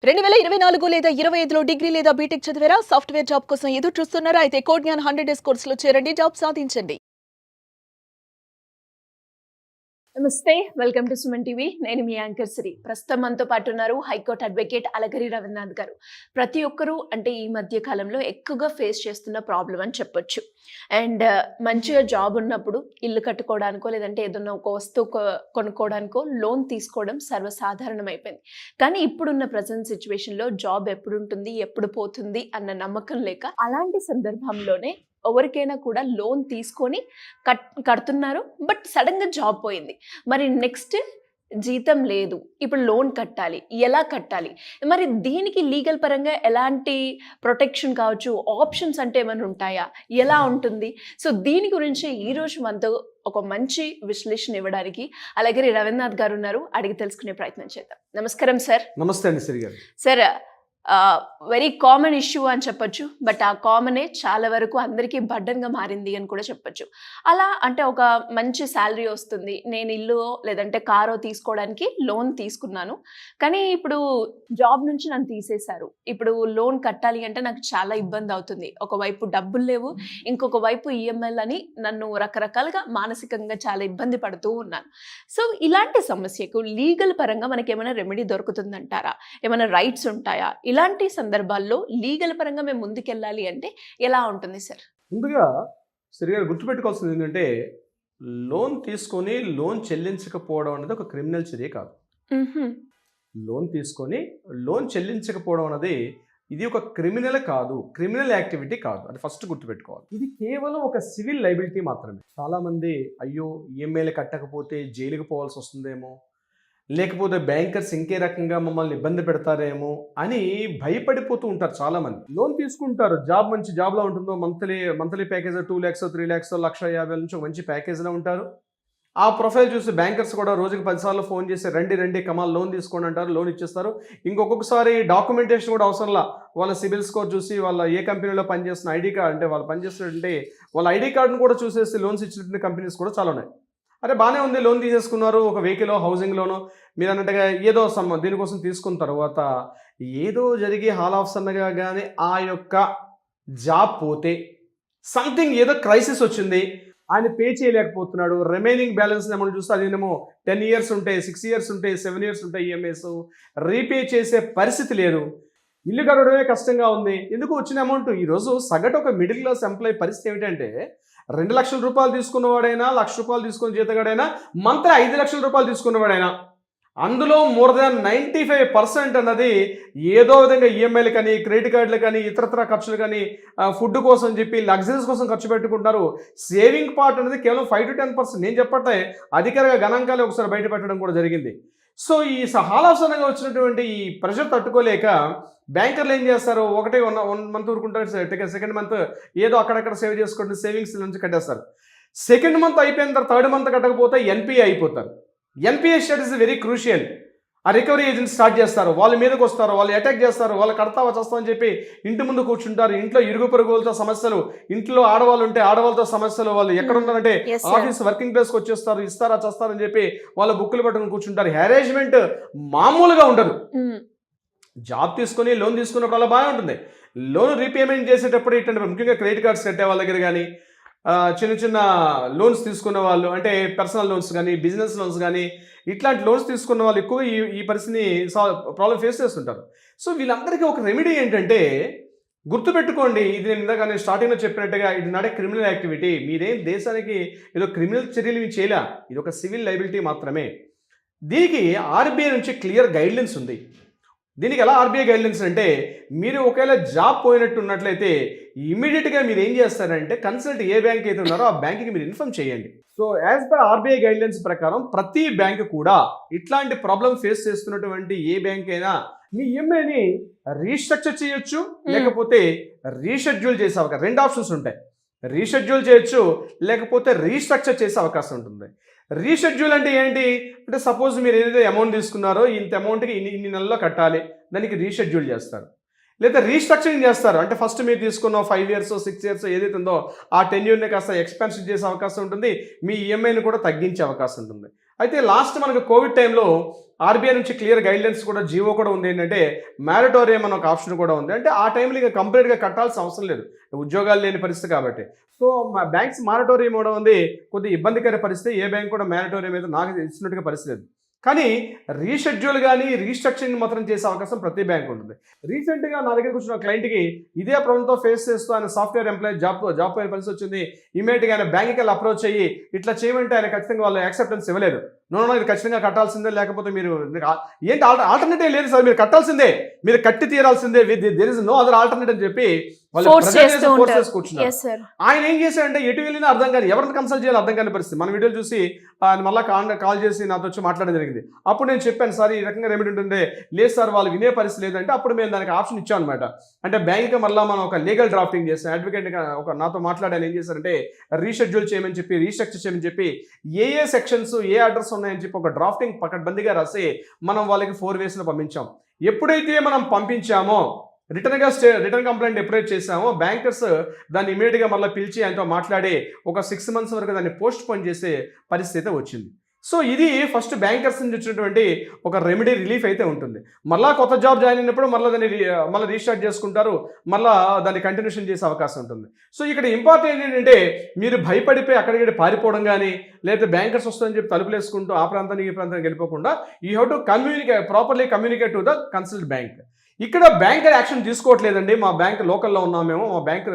2024 లేదా 25లో డిగ్రీ లేదా బీటెక్ చదివారా? సాఫ్ట్‌వేర్ జాబ్ కోసం ఎదురు చూస్తున్నారా? అయితే కోడ్ జ్ఞాన్ 100 డేస్ కోర్సులో చేరండి. జాబ్ సాధించండి. నమస్తే, వెల్కమ్ టు సుమన్ టీవీ. నేను మీ యాంకర్ సిరి. ప్రస్తుతం మనతో పాటు ఉన్నారు హైకోర్టు అడ్వకేట్ అలగిరి రవీంద్రనాథ్ గారు. ప్రతి ఒక్కరూ అంటే ఈ మధ్య కాలంలో ఎక్కువగా ఫేస్ చేస్తున్న ప్రాబ్లం అని చెప్పొచ్చు. అండ్ మంచిగా జాబ్ ఉన్నప్పుడు ఇల్లు కట్టుకోవడానికో లేదంటే ఏదన్నా ఒక వస్తువు కొనుక్కోవడానికో లోన్ తీసుకోవడం సర్వసాధారణం అయిపోయింది. కానీ ఇప్పుడున్న ప్రజెంట్ సిచ్యువేషన్లో జాబ్ ఎప్పుడు ఉంటుంది, ఎప్పుడు పోతుంది అన్న నమ్మకం లేక అలాంటి సందర్భంలోనే ఎవరికైనా కూడా లోన్ తీసుకొని కడుతున్నారు. బట్ సడన్గా జాబ్ పోయింది. మరి నెక్స్ట్ జీతం లేదు, ఇప్పుడు లోన్ కట్టాలి, ఎలా కట్టాలి? మరి దీనికి లీగల్ పరంగా ఎలాంటి ప్రొటెక్షన్ కావచ్చు, ఆప్షన్స్ అంటే ఏమైనా ఉంటాయా, ఎలా ఉంటుంది? సో దీని గురించి ఈరోజు మనతో ఒక మంచి విశ్లేషణ ఇవ్వడానికి అలాగే రవీంద్రనాథ్ గారు ఉన్నారు. అడిగి తెలుసుకునే ప్రయత్నం చేద్దాం. నమస్కారం సార్. నమస్తే అండి సిరి గారు. సార్, వెరీ కామన్ ఇష్యూ అని చెప్పొచ్చు. బట్ ఆ కామనే చాలా వరకు అందరికీ బర్డన్గా మారింది అని కూడా చెప్పొచ్చు. అలా అంటే ఒక మంచి శాలరీ వస్తుంది, నేను ఇల్లు లేదంటే కారో తీసుకోవడానికి లోన్ తీసుకున్నాను, కానీ ఇప్పుడు జాబ్ నుంచి నన్ను తీసేశారు. ఇప్పుడు లోన్ కట్టాలి అంటే నాకు చాలా ఇబ్బంది అవుతుంది. ఒకవైపు డబ్బులు లేవు, ఇంకొక వైపు ఈఎంఐలు అని నన్ను రకరకాలుగా మానసికంగా చాలా ఇబ్బంది పడుతూ ఉన్నాను. సో ఇలాంటి సమస్యకు లీగల్ పరంగా మనకి ఏమైనా రెమెడీ దొరుకుతుందంటారా? ఏమైనా రైట్స్ ఉంటాయా? ఇలాంటి సందర్భాల్లో లీగల్ పరంగా మేము ముందుకెళ్ళాలి అంటే ఎలా ఉంటుంది సార్? ముందుగా సిరిగారు గుర్తుపెట్టుకోవాల్సింది ఏంటంటే, లోన్ తీసుకొని లోన్ చెల్లించకపోవడం అనేది ఒక క్రిమినల్ చర్య కాదు. లోన్ తీసుకొని లోన్ చెల్లించకపోవడం అనేది ఇది ఒక క్రిమినల్ కాదు, క్రిమినల్ యాక్టివిటీ కాదు. అది ఫస్ట్ గుర్తుపెట్టుకోవాలి. ఇది కేవలం ఒక సివిల్ లైబిలిటీ మాత్రమే. చాలామంది అయ్యో ఈఎంఐలు కట్టకపోతే జైలుకి పోవాల్సి వస్తుందేమో, లేకపోతే బ్యాంకర్స్ ఇంకే రకంగా మమ్మల్ని ఇబ్బంది పెడతారేమో అని భయపడిపోతూ ఉంటారు చాలామంది. లోన్ తీసుకుంటారు, జాబ్ మంచి జాబ్లో ఉంటుందో, మంత్లీ ప్యాకేజ్ 2 lakhs 3 lakhs 1,50,000 నుంచి ఒక మంచి ప్యాకేజ్లో ఉంటారు. ఆ ప్రొఫైల్ చూసి బ్యాంకర్స్ కూడా రోజుకి 10 సార్లు ఫోన్ చేసి రండి కమాల్ లోన్ తీసుకోండి అంటారు, లోన్ ఇచ్చేస్తారు. ఇంకొకసారి డాక్యుమెంటేషన్ కూడా అవసరంలా, వాళ్ళ సిబిల్ స్కోర్ చూసి వాళ్ళ ఏ కంపెనీలో పనిచేస్తున్న ఐడి కార్డ్ అంటే వాళ్ళు పనిచేస్తున్నట్టే వాళ్ళ ఐడి కార్డును కూడా చూసేసి లోన్స్ ఇచ్చినటువంటి కంపెనీస్ కూడా చాలా ఉన్నాయి. అరే బాగానే ఉంది, లోన్ తీసేసుకున్నారు, ఒక వెహికల్ హౌసింగ్ లోను మీరు అన్నట్టుగా ఏదో దీనికోసం తీసుకున్న తర్వాత ఏదో జరిగి హాల్ ఆఫ్ సన్నగా కానీ ఆ యొక్క జాబ్ పోతే సంథింగ్ ఏదో క్రైసిస్ వచ్చింది, ఆయన పే చేయలేకపోతున్నాడు, రిమైనింగ్ బ్యాలెన్స్ అమౌంట్ చూస్తే అదేమో 10 years ఉంటాయి, 6 years ఉంటాయి, 7 years ఉంటాయి ఈఎంఐస్, రీపే చేసే పరిస్థితి లేదు, ఇల్లు కట్టడమే కష్టంగా ఉంది. ఎందుకు వచ్చిన అమౌంట్ ఈరోజు సగటు ఒక మిడిల్ క్లాస్ ఎంప్లాయీ పరిస్థితి ఏమిటంటే 2 లక్షల రూపాయలు తీసుకున్నవాడైనా, 1,00,000 రూపాయలు తీసుకున్న జీతగాడైనా, మంత్లీ 5 లక్షల రూపాయలు తీసుకున్నవాడైనా, అందులో మోర్ దాన్ 95% అన్నది ఏదో విధంగా ఈఎంఐలు కానీ, క్రెడిట్ కార్డులు కానీ, ఇతరత్ర ఖర్చులు కానీ, ఫుడ్ కోసం చెప్పి లగ్జరీస్ కోసం ఖర్చు పెట్టుకుంటారు. సేవింగ్ పార్ట్ అనేది కేవలం 5 to 10%. నేను చెప్పట్టే అధికారిక గణాంకాలు ఒకసారి బయట పెట్టడం కూడా జరిగింది. సో ఈ హాలాసనంగా వచ్చినటువంటి ఈ ప్రెషర్ తట్టుకోలేక బ్యాంకర్లు ఏం చేస్తారు, ఒకటే 1 month ఊరుకుంటారు, సెకండ్ మంత్ ఏదో అక్కడక్కడ సేవ్ చేసుకోండి, సేవింగ్స్ నుంచి కట్టేస్తారు. సెకండ్ మంత్ అయిపోయిన తర్వాత థర్డ్ మంత్ కట్టకపోతే ఎన్పిఏ అయిపోతారు. NPA status very crucial. ఆ రికవరీ ఏజెంట్ స్టార్ట్ చేస్తారు, వాళ్ళ మీదకి వస్తారు, వాళ్ళు అటాక్ చేస్తారు, వాళ్ళు కడతావా చేస్తామని చెప్పి ఇంటి ముందు కూర్చుంటారు. ఇంట్లో ఇరుగు పొరుగులతో సమస్యలు, ఇంట్లో ఆడవాళ్ళు ఉంటే ఆడవాళ్ళతో సమస్యలు, వాళ్ళు ఎక్కడ ఉన్నారంటే ఆఫీస్ వర్కింగ్ ప్లేస్కి వచ్చేస్తారు, ఇస్తారా చేస్తారని చెప్పి వాళ్ళ బుక్కులు పట్టుకుని కూర్చుంటారు. హ్యారేజ్మెంట్ మామూలుగా ఉండదు. జాబ్ తీసుకొని లోన్ తీసుకున్నప్పుడు అలా బాగా ఉంటుంది. లోన్ రీపేమెంట్ చేసేటప్పుడు ఏంటంటే ముఖ్యంగా క్రెడిట్ కార్డ్స్ కట్టే వాళ్ళ దగ్గర కానీ, చిన్న లోన్స్ తీసుకున్న వాళ్ళు అంటే పర్సనల్ లోన్స్ కానీ, బిజినెస్ లోన్స్ కానీ, ఇట్లాంటి లోన్స్ తీసుకున్న వాళ్ళు ఎక్కువ ఈ పరిస్థితిని ప్రాబ్లం ఫేస్ చేస్తుంటారు. సో వీళ్ళందరికీ ఒక రెమెడీ ఏంటంటే, గుర్తుపెట్టుకోండి, ఇది నేను ఇందాక స్టార్టింగ్లో చెప్పినట్టుగా ఇది నాట్ ఏ క్రిమినల్ యాక్టివిటీ. మీరేం దేశానికి ఏదో క్రిమినల్ చర్యలు ఇవి చేయలే, ఇది ఒక సివిల్ లైబిలిటీ మాత్రమే. దీనికి ఆర్బీఐ నుంచి క్లియర్ గైడ్లైన్స్ ఉంది. దీనికి ఎలా ఆర్బీఐ గైడ్లైన్స్ అంటే, మీరు ఒకవేళ జాబ్ పోయినట్టు ఉన్నట్లయితే ఇమీడియట్గా మీరు ఏం చేస్తారంటే కన్సల్ట్ ఏ బ్యాంక్ అయితే ఉన్నారో ఆ బ్యాంక్కి మీరు ఇన్ఫార్మ్ చేయండి. So as per RBI guidelines ప్రకారం ప్రతి బ్యాంక్ కూడా ఇట్లాంటి ప్రాబ్లం ఫేస్ చేస్తున్నటువంటి ఏ బ్యాంక్ అయినా మీ ఈఎంఐని రీస్ట్రక్చర్ చేయొచ్చు, లేకపోతే రీషెడ్యూల్ చేసే అవకాశం, 2 ఆప్షన్స్ ఉంటాయి. రీషెడ్యూల్ చేయొచ్చు, లేకపోతే రీస్ట్రక్చర్ చేసే అవకాశం ఉంటుంది. రీషెడ్యూల్ అంటే ఏంటి అంటే, సపోజ్ మీరు ఏదైతే అమౌంట్ తీసుకున్నారో ఇంత అమౌంట్కి ఇన్ని నెలల్లో కట్టాలి, దానికి రీషెడ్యూల్ చేస్తారు. లేదా రీస్ట్రక్చరింగ్ చేస్తారు, అంటే ఫస్ట్ మీరు తీసుకున్న 5 years 6 years ఏదైతే ఉందో ఆ టెన్యూర్ని కాస్త ఎక్స్పాన్షన్ చేసే అవకాశం ఉంటుంది, మీ ఈఎంఐని కూడా తగ్గించే అవకాశం ఉంటుంది. అయితే లాస్ట్ మనకు కోవిడ్ టైంలో ఆర్బీఐ నుంచి క్లియర్ గైడ్లైన్స్ కూడా జీవో కూడా ఉంది ఏంటంటే మ్యారటోరియం అనే ఒక ఆప్షన్ కూడా ఉంది. అంటే ఆ టైంలో ఇక కంప్లీట్గా కట్టాల్సిన అవసరం లేదు, ఉద్యోగాలు లేని పరిస్థితి కాబట్టి. సో మా బ్యాంక్స్ మ్యారటోరియం ఇవ్వడం ఉంది కొద్దిగా ఇబ్బందికర పరిస్థితి. ఏ బ్యాంక్ కూడా మ్యారటోరియం మీద నాకు ఇచ్చినట్టుగా పరిస్థితి లేదు. కానీ రీషెడ్యూల్ కానీ రీస్ట్రక్చరింగ్ మాత్రం చేసే అవకాశం ప్రతి బ్యాంక్ ఉంటుంది. రీసెంట్గా నా దగ్గరికి వచ్చిన క్లయింట్కి ఇదే ప్రాబ్లంతో ఫేస్ చేస్తూ ఆయన సాఫ్ట్వేర్ ఎంప్లాయీ జాబ్ పోయిన పరిస్థితి వచ్చింది. ఇమీడియట్గా ఆయన బ్యాంక్కి వెళ్ళి అప్రోచ్ అయ్యి ఇట్లా చేయమంటే ఆయన ఖచ్చితంగా వాళ్ళు యాక్సెప్టెన్స్ ఇవ్వలేదు. నో ఇది ఖచ్చితంగా కట్టాల్సిందే, లేకపోతే మీరు ఏంటి ఆల్టర్నేటివ్ లేదు సార్, మీరు కట్టాల్సిందే, మీరు కట్టి తీరాల్సిందే, there is no other alternative అని చెప్పి కూర్చున్నారు. ఆయన ఏం చేశారంటే ఎటు వెళ్ళినా అర్థం కాని, ఎవరిని కన్సల్ట్ చేయాలో అర్థం కాని పరిస్థితి. మన వీడియోలు చూసి ఆయన మళ్ళీ కాల్ చేసి నాతో వచ్చి మాట్లాడడం జరిగింది. అప్పుడు నేను చెప్పాను సార్ ఈ రకంగా రెమెడీ ఉంటుంది, లేదు సార్ వాళ్ళు వినే పరిస్థితి లేదంటే అప్పుడు మేము దానికి ఆప్షన్ ఇచ్చాం అనమాట. అంటే బ్యాంక్కి మళ్ళీ మనం ఒక లీగల్ డ్రాఫ్టింగ్ చేస్తాం. అడ్వకేట్ ఒక నాతో మాట్లాడాను, ఏం చేశారంటే రీషెడ్యూల్ చేయమని చెప్పి రీస్ట్రక్చర్ చేయమని చెప్పి ఏ సెక్షన్స్ ఏ అడ్రస్ ఉన్నాయని చెప్పి ఒక డ్రాఫ్టింగ్ పకడ్బందీగా రాసి మనం వాళ్ళకి 4 ways పంపించాం. ఎప్పుడైతే మనం పంపించామో రిటర్న్ కంప్లైంట్ ఎప్పుడైతే చేసామో బ్యాంకర్స్ దాన్ని ఇమీడియట్గా మళ్ళీ పిలిచి ఆయనతో మాట్లాడి ఒక 6 months వరకు దాన్ని పోస్ట్ పోన్ చేసే పరిస్థితి వచ్చింది. సో ఇది ఫస్ట్ బ్యాంకర్స్ నుంచి వచ్చినటువంటి ఒక రెమెడీ రిలీఫ్ అయితే ఉంటుంది. మళ్ళీ కొత్త జాబ్ జాయిన్ అయినప్పుడు మళ్ళీ రీస్టార్ట్ చేసుకుంటారు, మళ్ళీ దాన్ని కంటిన్యూషన్ చేసే అవకాశం ఉంటుంది. సో ఇక్కడ ఇంపార్టెంట్ ఏంటంటే మీరు భయపడిపోయి అక్కడికి పారిపోవడం కానీ, లేదా బ్యాంకర్స్ వస్తుందని చెప్పి తలుపులు వేసుకుంటూ ఆ ప్రాంతానికి ఈ ప్రాంతానికి వెళ్ళిపోకుండా you have to properly communicate to the consult bank. ఇక్కడ బ్యాంకర్ యాక్షన్ తీసుకోవట్లేదండి, మా బ్యాంక్ లోకల్లో ఉన్నాం మేము, మా బ్యాంక్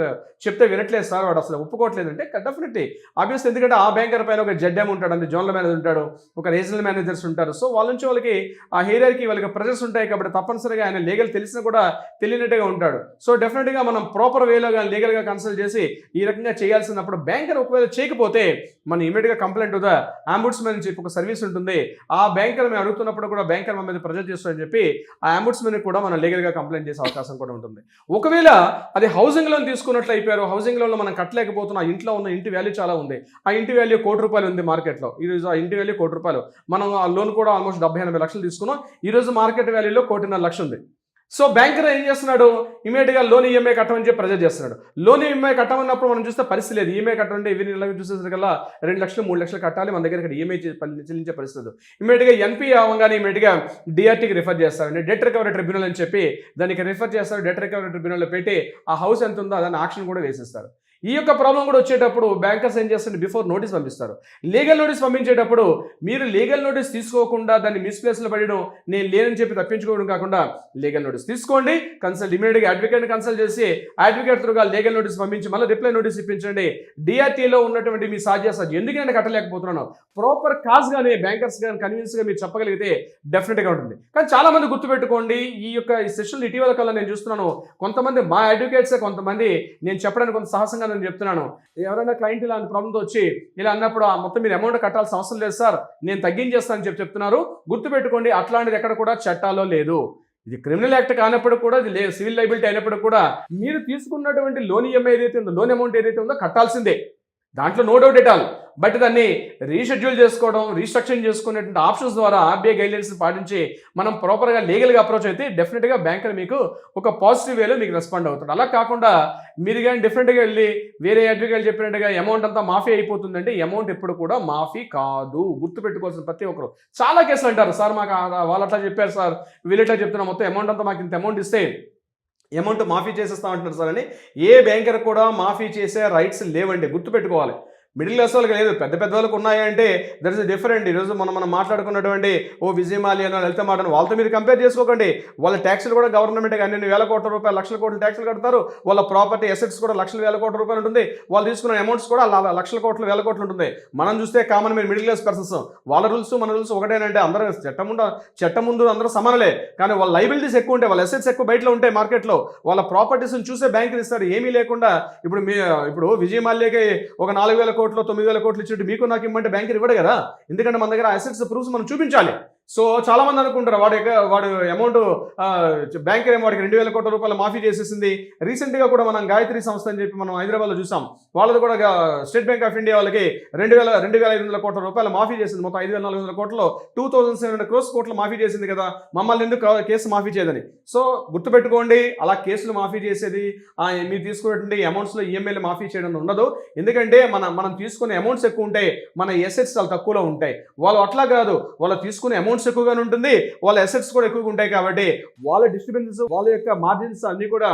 చెప్తే వినట్లేదు సార్, వాడు అసలు ఒప్పుకోవట్లేదంటే డెఫినెట్లీ ఆబ్వియస్, ఎందుకంటే ఆ బ్యాంకర్ పైన ఒక జడ్ఎం ఉంటాడు, అంటే జోనల్ మేనేజర్ ఉంటాడు, ఒక రీజనల్ మేనేజర్స్ ఉంటారు. సో వాళ్ళ నుంచి వాళ్ళకి ఆ హెయిర్కి వాళ్ళకి ప్రెజర్స్ ఉంటాయి కాబట్టి తప్పనిసరిగా ఆయన లీగల్ తెలిసినా కూడా తెలియనట్టుగా ఉంటాడు. సో డెఫినెట్గా మనం ప్రాపర్ వేలో కానీ లీగల్గా కన్సల్ట్ చేసి ఈ రకంగా చేయాల్సినప్పుడు బ్యాంకర్ ఒకవేళ చేయకపోతే మనం ఇమీడియట్గా కంప్లైంట్ ద అంబుడ్స్మెన్ అని చెప్పి ఒక సర్వీస్ ఉంటుంది. ఆ బ్యాంకర్ మేము అడుగుతున్నప్పుడు కూడా బ్యాంకర్ మన మీద ప్రెజర్ చేస్తారని చెప్పి ఆ అంబుడ్స్మెన్ కూడా మనం లీగల్గా కంప్లైంట్ చేసే అవకాశం కూడా ఉంటుంది. ఒకవేళ అది హౌసింగ్ లోన్ తీసుకున్నట్లు అయిపోయారు, హౌసింగ్ లోన్ మనం కట్టలేకపోతున్నాం, ఇంట్లో ఉన్న ఇంటి వాల్యూ చాలా ఉంది, ఆ ఇంటి వాల్యూ ₹1 కోటి ఉంది మార్కెట్లో, ఈరోజు ఆ ఇంటి వాల్యూ ₹1 కోటి, మనం ఆ లోన్ కూడా ఆల్మోస్ట్ 70-80 లక్షలు తీసుకున్నాం, ఈరోజు మార్కెట్ వాల్యూలో ₹1.5 ఉంది. సో బ్యాంకర్ ఏం చేస్తున్నాడు, ఇమీడియట్గా లోన్ ఈఎంఐ కట్టమని చెప్పి ప్రెజర్ చేస్తున్నాడు. లోన్ ఈఎంఐ కట్టమన్నప్పుడు మనం చూస్తే పరిస్థితి లేదు, ఈఎంఐ కట్టమంటే ఇవి నెలలకు చూసేసరికల్లా 2 లక్షలు 3 లక్షలు కట్టాలి, మన దగ్గర ఇక్కడ ఈఎంఐ చెల్లించే పరిస్థితి. ఇమీడియట్గా ఎన్పీ అవ్వగానే ఇమీడియట్గా డిఆర్టీకి రిఫర్ చేస్తారండి, డెట్ రికవరీ ట్రిబ్యునల్ అని చెప్పి దానికి రిఫర్ చేస్తారు. డెట్ రికవరీ ట్రిబ్యునల్లో పెట్టి ఆ హౌస్ ఎంత ఉందో దాన్ని ఆక్షన్ కూడా వేసేస్తారు. ఈ యొక్క ప్రాబ్లం కూడా వచ్చేటప్పుడు బ్యాంకర్స్ ఏం చేస్తారు, బిఫోర్ నోటీస్ పంపిస్తారు. లీగల్ నోటీస్ పంపించేటప్పుడు మీరు లీగల్ నోటీస్ తీసుకోకుండా దాన్ని మిస్ప్లేస్లో పడడం, నేను లేనని చెప్పి తప్పించుకోవడం కాకుండా లీగల్ నోటీస్ తీసుకోండి, కన్సల్ట్ ఇమీడియట్గా అడ్వకేట్ని కన్సల్ట్ చేసి అడ్వకేట్ త్రూగా లీగల్ నోటీస్ పంపించి మళ్ళీ రిప్లై నోటీస్ ఇప్పించండి. డిఆర్టీలో ఉన్నటువంటి మీ సాధ్యాసాధ్యం ఎందుకంటే కట్టలేకపోతున్నాను ప్రాపర్ కాజ్ కానీ బ్యాంకర్స్ కానీ కన్విన్స్గా మీరు చెప్పగలిగితే డెఫినెట్గా ఉంటుంది. కానీ చాలా మంది గుర్తుపెట్టుకోండి, ఈ యొక్క సెషన్లు ఇటీవల కల్లా నేను చూస్తున్నాను, కొంతమంది మా అడ్వకేట్సే కొంతమంది నేను చెప్పడానికి కొంత సాహసంగా నేను చెప్తున్నాను, ఎవరైనా క్లయింట్ ఇలాంటి ప్రాబ్లంతో వచ్చి ఇలా అన్నప్పుడు ఆ మొత్తం మీరు అమౌంట్ కట్టాల్సిన అవసరం లేదు సార్, నేను తగ్గించేస్తానని చెప్తున్నారు. గుర్తుపెట్టుకోండి, అట్లాంటిది ఎక్కడ కూడా చట్టాల్లో లేదు. ఇది క్రిమినల్ యాక్ట్ కానప్పుడు కూడా, ఇది సివిల్ లైబిలిటీ అయినప్పుడు కూడా మీరు తీసుకున్నటువంటి లోన్ ఈఎంఐ ఏదైతే ఉందో, లోన్ అమౌంట్ ఏదైతే ఉందో కట్టాల్సిందే, దాంట్లో no doubt at all. But దాన్ని రీషెడ్యూల్ చేసుకోవడం, రీస్ట్రక్చరింగ్ చేసుకునేటువంటి ఆప్షన్స్ ద్వారా ఆర్బీఐ గైడ్లైన్స్ పాటించి మనం ప్రాపర్గా లీగల్గా అప్రోచ్ అయితే డెఫినెట్గా బ్యాంకర్ మీకు ఒక పాజిటివ్ వేలో మీకు రెస్పాండ్ అవుతుంది. అలా కాకుండా మీరు కానీ డిఫరెంట్గా వెళ్ళి వేరే అడ్వకేట్ చెప్పినట్టుగా అమౌంట్ అంతా మాఫీ అయిపోతుందంటే అమౌంట్ ఎప్పుడు కూడా మాఫీ కాదు, గుర్తుపెట్టుకోవాల్సిన ప్రతి ఒక్కరు. చాలా కేసులు అంటారు, సార్ మాకు వాళ్ళు అట్లా చెప్పారు సార్, వీళ్ళు ఎట్లా చెప్తున్నా, మొత్తం అమౌంట్ అంతా మాకు ఇంత అమౌంట్ ఇస్తే అమౌంట్ మాఫీ చేసేస్తామంటున్నారు సార్ అని. ఏ బ్యాంకర్ కూడా మాఫీ చేసే రైట్స్ లేవండి, గుర్తుపెట్టుకోవాలి. మిడిల్ క్లాస్ వాళ్ళకి లేదు, పెద్ద పెద్ద వాళ్ళకి ఉన్నాయంటే దట్ ఇస్ డిఫరెంట్. ఈరోజు మనం మాట్లాడుకున్నటువంటి విజయమాలి అని లలిత మాటను వాళ్ళతో మీరు కంపేర్ చేసుకోకండి. వాళ్ళ ట్యాక్సులు కూడా గవర్నమెంట్ అన్ని వేల కోట్ల రూపాయలు, లక్షల కోట్ల ట్యాక్సులు కడతారు. వాళ్ళ ప్రాపర్టీ అసెట్స్ కూడా లక్షల వేల కోట్ల రూపాయలు ఉంటుంది. వాళ్ళు తీసుకున్న అమౌంట్స్ కూడా లక్షల కోట్ల వేల కోట్లు ఉంటుంది. మనం చూస్తే కామన్ మీరు మిడిల్ క్లాస్ పర్సన్స్, వాళ్ళ రూల్స్ మన రూల్స్ ఒకటేనంటే అందరూ చట్టం ముందు అందరూ సమానలే, కానీ వాళ్ళ లైబిలిటీస్ ఎక్కువ ఉంటాయి, వాళ్ళ అసెట్స్ ఎక్కువ బయటలో ఉంటాయి మార్కెట్లో. వాళ్ళ ప్రాపర్టీస్ని చూసే బ్యాంకులు ఇస్తారు, ఏమీ లేకుండా. ఇప్పుడు విజయమాల్యకి ఒక 4,000 కోట్లు 9,000 కోట్లు ఇచ్చినట్టు మీకు నాకు ఇమ్మంటే బ్యాంకర్ ఇవ్వడు కదా, ఎందుకంటే మన దగ్గర అసెట్స్ ప్రూఫ్స్ మనం చూపించాలి. సో చాలా మంది అనుకుంటారు వాడు అమౌంట్ బ్యాంక్ ఏమో వాడికి 2,000 కోట్ల రూపాయలు మాఫీ చేసేసింది. రీసెంట్ గా కూడా మనం గాయత్రి సంస్థ అని చెప్పి మనం హైదరాబాద్ లో చూసాం. వాళ్ళది కూడా స్టేట్ బ్యాంక్ ఆఫ్ ఇండియా వాళ్ళకి 2,500 కోట్ల రూపాయలు మాఫీ చేసింది. మొత్తం 5,400 కోట్లు 2,700 కోట్లు మాఫీ చేసింది కదా, మమ్మల్ని ఎందుకు కేసు మాఫీ చేయదని. సో గుర్తుపెట్టుకోండి, అలా కేసులు మాఫీ చేసేది మీరు తీసుకున్నటువంటి అమౌంట్స్ లో ఈఎంఐలు మాఫీ చేయడం ఉండదు. ఎందుకంటే మనం తీసుకునే అమౌంట్స్ ఎక్కువ ఉంటాయి, మన ఎసెట్స్ చాలా తక్కువలో ఉంటాయి. వాళ్ళు అట్లా కాదు, వాళ్ళు తీసుకునే అమౌంట్స్ ఎక్కువగానే ఉంటుంది, వాళ్ళ అసెట్స్ కూడా ఎక్కువగా ఉంటాయి. కాబట్టి వాళ్ళ డిస్టర్బెన్సెస్, వాళ్ళ యొక్క మార్జిన్స్ అన్ని కూడా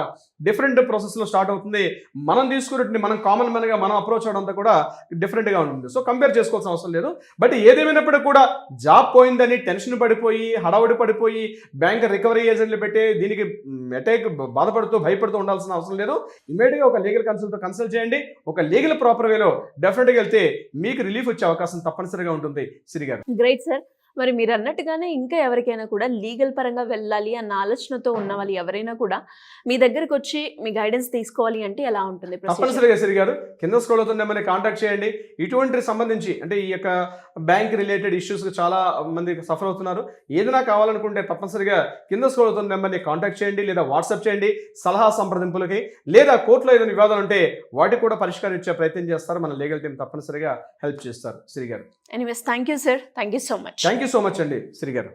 డిఫరెంట్ ప్రాసెస్ లో స్టార్ట్ అవుతుంది. మనం తీసుకున్నట్టు మనం కామన్ మ్యాన్ గా మనం అప్రోచ్ అవడం అంతా కూడా డిఫరెంట్ గా ఉంటుంది. సో కంపేర్ చేసుకోవాల్సిన అవసరం లేదు. బట్ ఏదేమైనప్పుడు కూడా జాబ్ పోయిందని టెన్షన్ పడిపోయి, హడావుడి పడిపోయి, బ్యాంక్ రికవరీ ఏజెంట్లు పెట్టి దీనికి అటాక్ బాధపడుతూ భయపడుతూ ఉండాల్సిన అవసరం లేదు. ఇమీడియట్ గా ఒక లీగల్ కన్సల్ట్ చేయండి. ఒక లీగల్ ప్రాపర్ వేలో డెఫినెట్ గా వెళ్తే మీకు రిలీఫ్ వచ్చే అవకాశం తప్పనిసరిగా ఉంటుంది. శ్రీ గారు, గ్రేట్ సార్. మరి మీరు అన్నట్టుగానే ఇంకా ఎవరికైనా కూడా లీగల్ పరంగా వెళ్ళాలి అన్న ఆలోచనతో ఉన్న వాళ్ళు ఎవరైనా కూడా మీ దగ్గరకు వచ్చి మీ గైడెన్స్ తీసుకోవాలి అంటే ఎలా ఉంటుంది procedure? తప్పనిసరిగా శ్రీ గారు, కింద స్క్రోల్ అవుతుంది నెంబర్ని కాంటాక్ట్ చేయండి. ఇటువంటి సంబంధించి అంటే ఈ యొక్క బ్యాంక్ రిలేటెడ్ ఇష్యూస్ చాలా మంది సఫర్ అవుతున్నారు. ఏదైనా కావాలనుకుంటే తప్పనిసరిగా కింద స్క్రోల్ అవుతున్న నెంబర్ని కాంటాక్ట్ చేయండి, లేదా వాట్సాప్ చేయండి సలహా సంప్రదింపులకి, లేదా కోర్టులో ఏదైనా వివాదాలు ఉంటే వాటికి కూడా పరిష్కరించే ప్రయత్నం చేస్తారు. మన లీగల్ టీం తప్పనిసరిగా హెల్ప్ చేస్తారు. శ్రీ గారు, anyways thank you sir, thank you so much. Thank you so much అండి శ్రీ గారు.